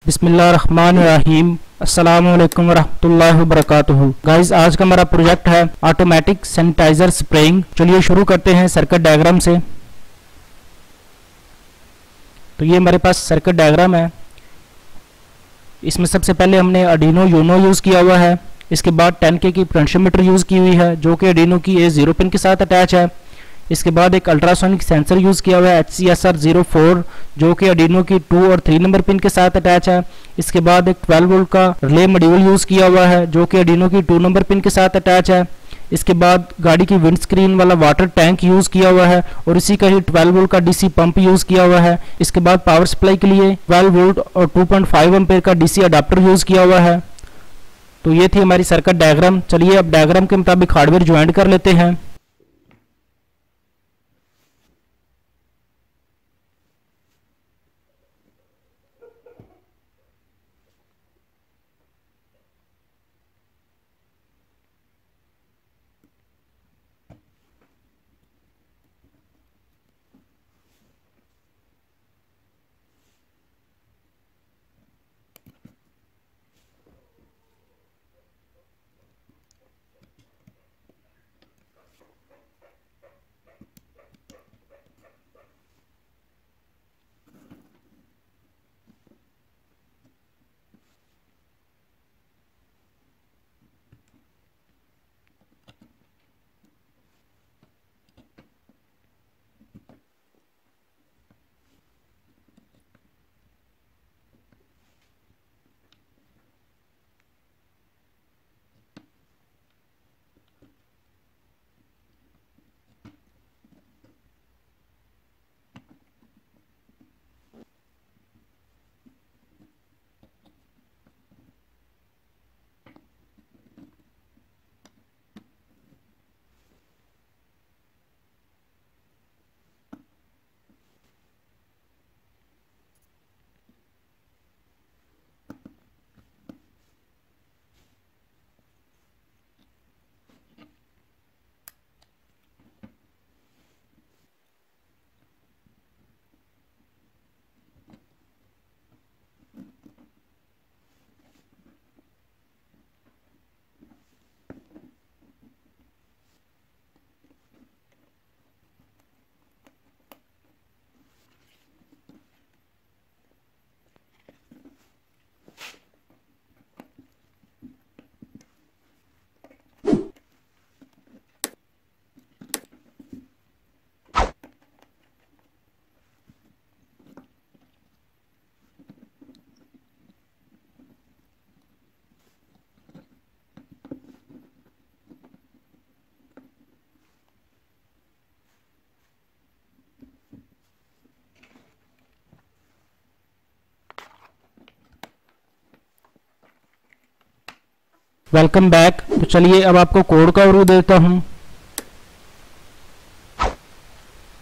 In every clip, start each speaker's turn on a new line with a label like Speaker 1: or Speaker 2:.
Speaker 1: बिस्मिल्लाहिर्रहमानिर्रहीम। अस्सलामुअलैकुम वरहमतुल्लाहि वबरकातुहू। गाइस, आज का हमारा प्रोजेक्ट है ऑटोमेटिक सैनिटाइजर स्प्रेइंग। चलिए शुरू करते हैं सर्किट डायग्राम से। तो ये हमारे पास सर्किट डायग्राम है। इसमें सबसे पहले हमने आर्डिनो यूनो यूज़ किया हुआ है। इसके बाद 10K की पोटेंशियोमीटर यूज़ की हुई है जो कि आर्डिनो की A0 पिन के साथ अटैच है। इसके बाद एक अल्ट्रासोनिक सेंसर यूज़ किया हुआ है HCSR04 जो कि आर्डिनो की 2 और 3 नंबर पिन के साथ अटैच है। इसके बाद एक 12 वोल्ट का रिले मॉड्यूल यूज़ किया हुआ है जो कि आर्डिनो की 2 नंबर पिन के साथ अटैच है। इसके बाद गाड़ी की विंड स्क्रीन वाला वाटर टैंक यूज़ किया हुआ है और इसी का ही 12 वोल्ट का DC पंप यूज़ किया हुआ है। इसके बाद पावर सप्लाई के लिए 12 वोल्ट और 2.5 एम्पेयर का DC अडाप्टर यूज़ किया हुआ है। तो ये थी हमारी सर्किट डायग्राम। चलिए अब डायग्राम के मुताबिक हार्डवेयर ज्वाइन कर लेते हैं। Welcome back. तो चलिए अब आपको कोड का ओवरव्यू देता हूं।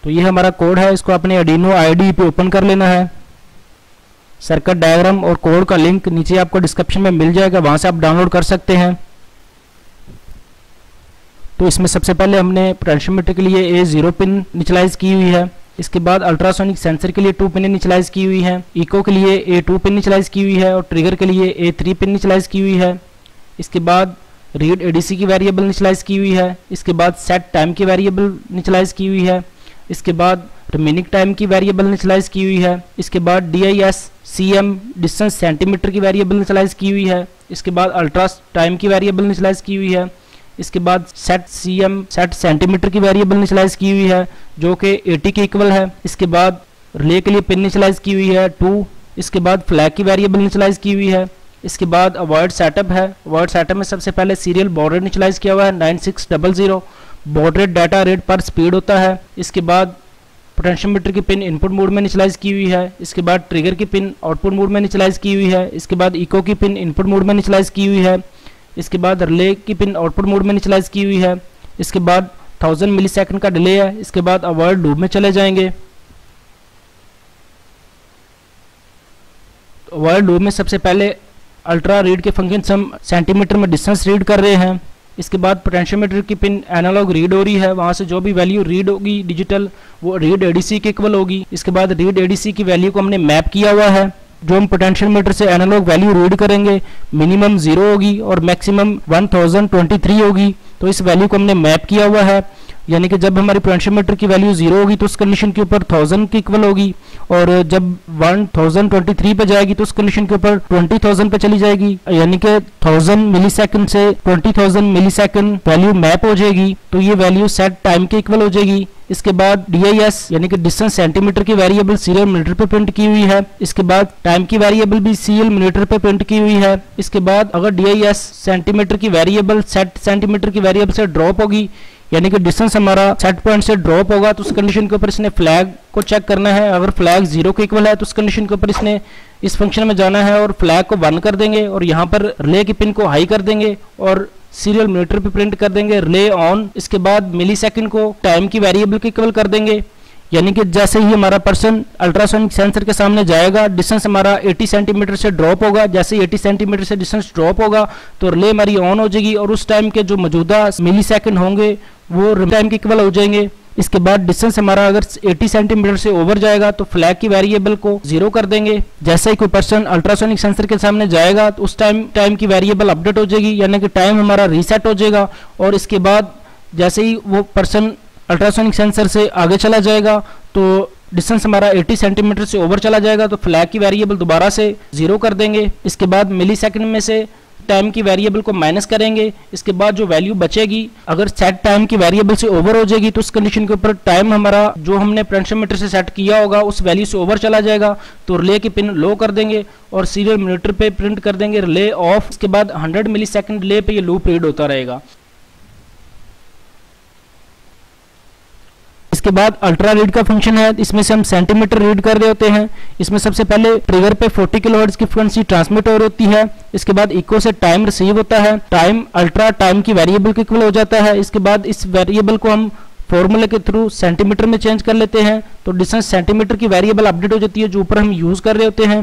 Speaker 1: तो ये हमारा कोड है, इसको अपने आर्डिनो IDE पे ओपन कर लेना है। सर्किट डायग्राम और कोड का लिंक नीचे आपको डिस्क्रिप्शन में मिल जाएगा, वहां से आप डाउनलोड कर सकते हैं। तो इसमें सबसे पहले हमने पोटेंशियोमीटर के लिए A0 पिन इनिशियलाइज की हुई है। इसके बाद अल्ट्रासोनिक सेंसर के लिए 2 पिन इनिशियलाइज की हुई है। इको के लिए A2 पिन इनिशियलाइज की हुई है और ट्रिगर के लिए A3 पिन इनिशियलाइज की हुई है। इसके बाद रीड ADC की वेरिएबल इनिशियलाइज की हुई है। इसके बाद सेट टाइम की वेरिएबल इनिशियलाइज की हुई है। इसके बाद रिमेनिंग टाइम की वेरिएबल इनिशियलाइज की हुई है। इसके बाद DIS CM डिस्टेंस सेंटीमीटर की वेरिएबल इनिशियलाइज की हुई है। इसके बाद अल्ट्रा टाइम की वेरिएबल इनिशियलाइज की हुई है। इसके बाद सेट CM सेट सेंटीमीटर की वेरिएबल इनिशियलाइज की हुई है जो कि 80 के इक्वल है। इसके बाद रिले के लिए पिन इनिशियलाइज की हुई है 2। इसके बाद फ्लैग की वेरिएबल इनिशियलाइज की हुई है। इसके बाद अवॉइड सेटअप है। अवॉइड सेटअप में सबसे पहले सीरियल बॉड रेट इनिशियलाइज किया हुआ है 9600। बॉड रेट डाटा रेट पर स्पीड होता है। इसके बाद पोटेंशियोमीटर की पिन इनपुट मोड में इनिशियलाइज की हुई है। इसके बाद ट्रिगर की पिन आउटपुट मोड में इनिशियलाइज की हुई है। इसके बाद इको की पिन इनपुट मोड में इनिशियलाइज की हुई है। इसके बाद रिले की पिन आउटपुट मोड में इनिशियलाइज की हुई है। इसके बाद 1000 मिलीसेकंड का डिले है। इसके बाद अवॉइड लूप में चले जाएंगे। अवॉइड लूप में सबसे पहले अल्ट्रा रीड के फंक्शन हम सेंटीमीटर में डिस्टेंस रीड कर रहे हैं। इसके बाद पोटेंशियोमीटर की पिन एनालॉग रीड हो रही है, वहाँ से जो भी वैल्यू रीड होगी डिजिटल वो रीड ADC के इक्वल होगी। इसके बाद रीड ADC की वैल्यू को हमने मैप किया हुआ है। जो हम पोटेंशियल मीटर से एनालॉग वैल्यू रीड करेंगे मिनिमम 0 होगी और मैक्सिमम 1023 होगी। तो इस वैल्यू को हमने मैप किया हुआ है, यानी कि जब हमारी पोटेंशियल मीटर की वैल्यू 0 होगी तो उस कंडीशन के ऊपर 1000 की इक्वल होगी, और जब 1023 पे जाएगी तो उस कंडीशन के ऊपर 20000 पे चली जाएगी, यानी कि 1000 मिलीसेकंड से 20000 मिलीसेकंड वैल्यू मैप हो जाएगी। तो ये वैल्यू सेट टाइम के इक्वल हो जाएगी। इसके बाद DIS यानी कि डिस्टेंस सेंटीमीटर की वेरिएबल सीरियल मिनट पे प्रिंट की हुई है। इसके बाद टाइम की वेरिएबल भी सीरियल मिनट पे प्रिंट की हुई है। इसके बाद अगर DIS सेंटीमीटर की वेरिएबल सेट सेंटीमीटर की वेरिएबल से ड्रॉप होगी, यानी कि डिस्टेंस हमारा सेट पॉइंट से ड्रॉप होगा, तो उस कंडीशन के ऊपर इसने फ्लैग को चेक करना है। अगर फ्लैग 0 के इक्वल है तो उस कंडीशन के ऊपर इसने इस फंक्शन में जाना है और फ्लैग को 1 कर देंगे और यहाँ पर रिले की पिन को हाई कर देंगे और सीरियल मीटर पे प्रिंट कर देंगे रिले ऑन। इसके बाद मिली सेकेंड को टाइम की वेरिएबल के इक्वल कर देंगे, यानी कि जैसे ही हमारा पर्सन अल्ट्रासोनिक सेंसर के सामने जाएगा, डिस्टेंस हमारा 80 सेंटीमीटर से ड्रॉप होगा। जैसे ही 80 सेंटीमीटर से डिस्टेंस ड्रॉप होगा तो रिले हमारी ऑन हो जाएगी और उस टाइम के जो मौजूदा मिली सेकेंड होंगे वो टाइम के इक्वल हो जाएंगे। इसके बाद डिस्टेंस हमारा अगर 80 सेंटीमीटर से ओवर जाएगा तो फ्लैग की वेरिएबल को 0 कर देंगे। जैसे ही कोई पर्सन अल्ट्रासोनिक सेंसर के सामने जाएगा तो उस टाइम की वेरिएबल अपडेट हो जाएगी, यानी कि टाइम हमारा रीसेट हो जाएगा। और इसके बाद जैसे ही वो पर्सन अल्ट्रासोनिक सेंसर से आगे चला जाएगा तो डिस्टेंस हमारा 80 सेंटीमीटर से ओवर चला जाएगा तो फ्लैग की वेरिएबल दोबारा से 0 कर देंगे। इसके बाद मिली सेकेंड में से टाइम की वेरिएबल को माइनस करेंगे। इसके बाद जो वैल्यू बचेगी, अगर सेट टाइम की वेरिएबल से ओवर हो जाएगी तो उस कंडीशन के ऊपर टाइम हमारा जो हमने पोटेंशियोमीटर से सेट किया होगा उस वैल्यू से ओवर चला जाएगा, तो रिले की पिन लो कर देंगे और सीरियल मिनट पे प्रिंट कर देंगे रिले ऑफ। इसके बाद 100 मिली सेकेंड रिले पे ये लूप रीड होता रहेगा। इसके बाद अल्ट्रा रीड का फंक्शन है, इसमें से हम सेंटीमीटर रीड कर रहे होते हैं। इसमें सबसे पहले ट्रिगर पे 40 किलोहर्ट्ज की फ्रीक्वेंसी ट्रांसमिट हो रही होती है। इसके बाद इको से टाइम रिसीव होता है, टाइम अल्ट्रा टाइम की वेरिएबल के इक्वल हो जाता है। इसके बाद इस वेरिएबल को हम फॉर्मूले के थ्रू सेंटीमीटर में चेंज कर लेते हैं, तो डिस्टेंस सेंटीमीटर की वेरिएबल अपडेट हो जाती है जो ऊपर हम यूज कर रहे होते हैं।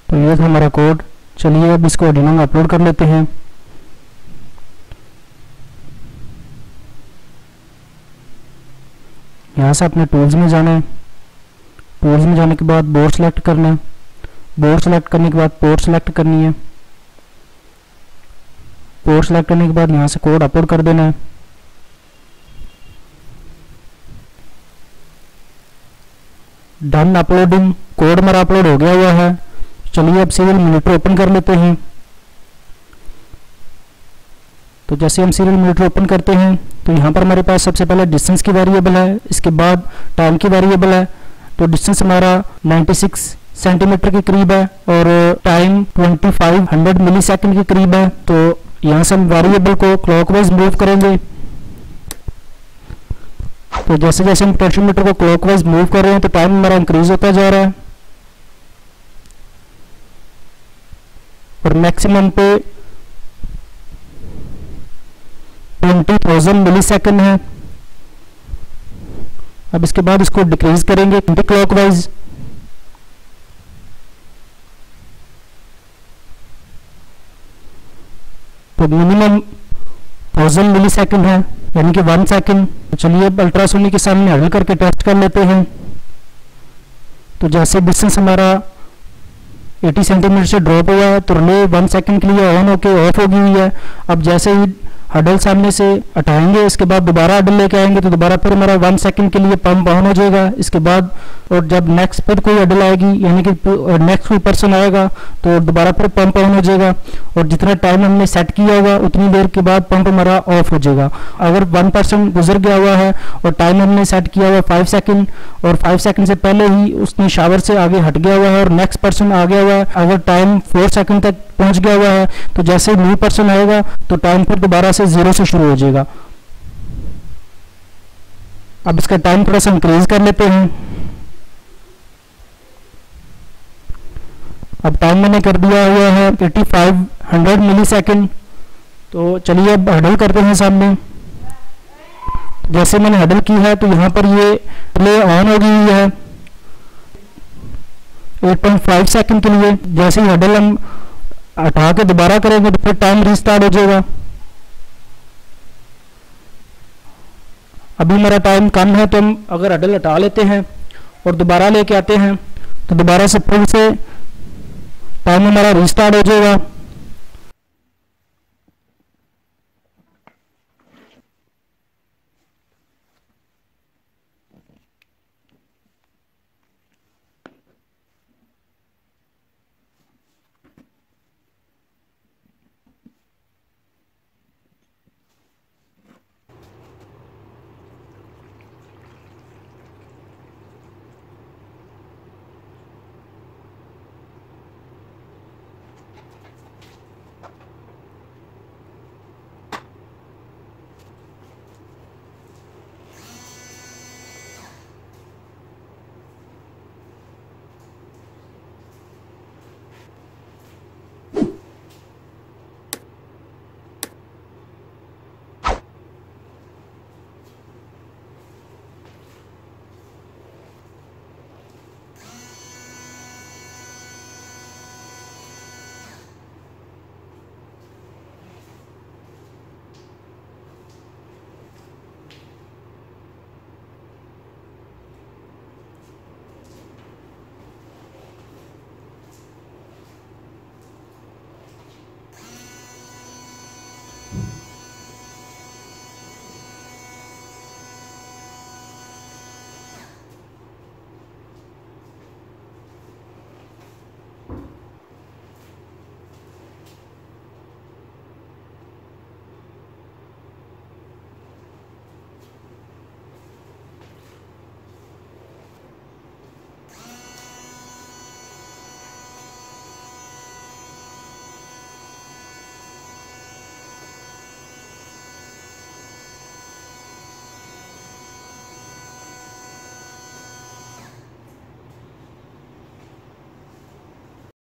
Speaker 1: तो ये था हमारा कोड। चलिए अब इसको आर्डिनो में अपलोड कर लेते हैं। यहाँ से अपने टूल्स में जाना है, टूल्स में जाने के बाद बोर्ड सेलेक्ट करना है, बोर्ड सेलेक्ट करने के बाद पोर्ट सेलेक्ट करनी है, पोर्ट सेलेक्ट करने के बाद यहाँ से कोड अपलोड कर देना है। डन अपलोडिंग, कोड हमारा अपलोड हो गया हुआ है। चलिए अब सीरियल मॉनिटर ओपन कर लेते हैं। तो जैसे हम सीरियल मॉनिटर ओपन करते हैं तो यहाँ पर हमारे पास सबसे पहले डिस्टेंस की वेरिएबल है, इसके बाद टाइम की वेरिएबल है। तो डिस्टेंस हमारा 96 सेंटीमीटर के करीब है और टाइम 2500 मिली सेकेंड के करीब है। तो यहाँ से हम वेरिएबल को क्लॉकवाइज मूव करेंगे। तो जैसे जैसे हम पोटेंशियोमीटर को क्लॉकवाइज मूव कर रहे हैं तो टाइम हमारा इंक्रीज होता जा रहा है और मैक्सिमम पे 20,000 मिली सेकेंड है। अब इसके बाद इसको डिक्रीज करेंगे एंटी क्लॉकवाइज। तो मिनिमम 1000 मिली सेकेंड है, यानी कि 1 सेकेंड। तो चलिए अब अल्ट्रासोनिक के सामने हल करके टेस्ट कर लेते हैं। तो जैसे डिस्टेंस हमारा 80 सेंटीमीटर से ड्रॉप हुआ है तो रिले 1 सेकेंड के लिए ऑन होके ऑफ होगी हुई है। अब जैसे ही हडल सामने से हटाएंगे, इसके बाद दोबारा हडल लेके आएंगे तो दोबारा फिर हमारा 1 सेकंड के लिए पंप ऑन हो जाएगा। इसके बाद और जब नेक्स्ट पर कोई हडल आएगी, यानी कि नेक्स्ट कोई पर्सन आएगा तो दोबारा फिर पंप ऑन हो जाएगा और जितना टाइम हमने सेट किया होगा उतनी देर के बाद पंप हमारा ऑफ हो जाएगा। अगर 1 पर्सन गुजर गया हुआ है और टाइम हमने सेट किया हुआ 5 सेकंड और 5 सेकंड से पहले ही उसने शावर से आगे हट गया हुआ है और नेक्स्ट पर्सन आ गया हुआ है, अगर टाइम 4 सेकंड तक पहुंच गया हुआ है तो जैसे ही न्यू पर्सन आएगा तो टाइम फिर दोबारा से 0 से शुरू हो जाएगा। अब इसका टाइम थोड़ा सा इंक्रीज कर लेते हैं। अब टाइम मैंने कर दिया हुआ है 8500 मिली सेकेंड। तो चलिए अब हडल करते हैं सामने। जैसे मैंने हडल की है तो यहाँ पर ये प्ले ऑन हो गई है 8.5 सेकंड के लिए। जैसे ही हडल हम हटा के दोबारा करेंगे तो फिर टाइम रीस्टार्ट हो जाएगा। अभी मेरा टाइम कम है तो हम अगर हडल हटा लेते हैं और दोबारा लेके आते हैं तो दोबारा से फिर से टाइम हमारा रिस्टार्ट हो जाएगा।